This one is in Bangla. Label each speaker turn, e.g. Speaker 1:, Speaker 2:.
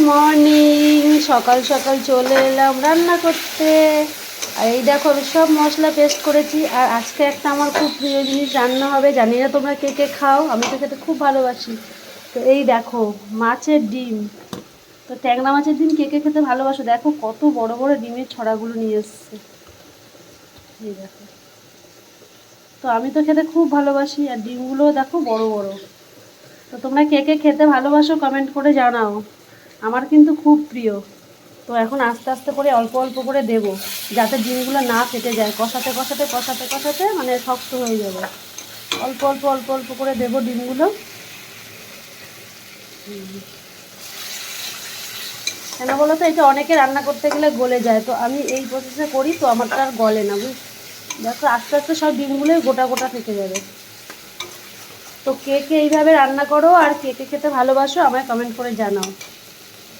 Speaker 1: মর্নিং। সকাল সকাল চলে এলাম রান্না করতে। আর এই দেখো আমি সব মশলা পেস্ট করেছি। আর আজকে একটা আমার খুব প্রিয় জিনিস রান্না হবে, জানি না তোমরা কে কে খাও, আমি তো খেতে খুব ভালোবাসি। তো এই দেখো মাছের ডিম। তো ট্যাংরা মাছের ডিম কে কে খেতে ভালোবাসো, দেখো কত বড় বড় ডিমের ছড়াগুলো নিয়ে এসছে। এই দেখো, তো আমি তো খেতে খুব ভালোবাসি, আর ডিমগুলোও দেখো বড় বড়। তো তোমরা কে কে খেতে ভালোবাসো কমেন্ট করে জানাও, আমার কিন্তু খুব প্রিয়। তো এখন আস্তে আস্তে করে অল্প অল্প করে দেবো, যাতে ডিমগুলো না ফেটে যায়। কষাতে কষাতে কষাতে কষাতে মানে শক্ত হয়ে যাবে। অল্প অল্প অল্প অল্প করে দেবো ডিমগুলো। কেন বলো তো, এটা অনেকে রান্না করতে গেলে গলে যায়, তো আমি এই প্রসেসে করি, তো আমারটা আর গলে না দেখো আস্তে আস্তে সব ডিমগুলোই গোটা গোটা থেকে যাবে। তো কে কে এইভাবে রান্না করো আর কে কে খেতে ভালোবাসো আমায় কমেন্ট করে জানাও।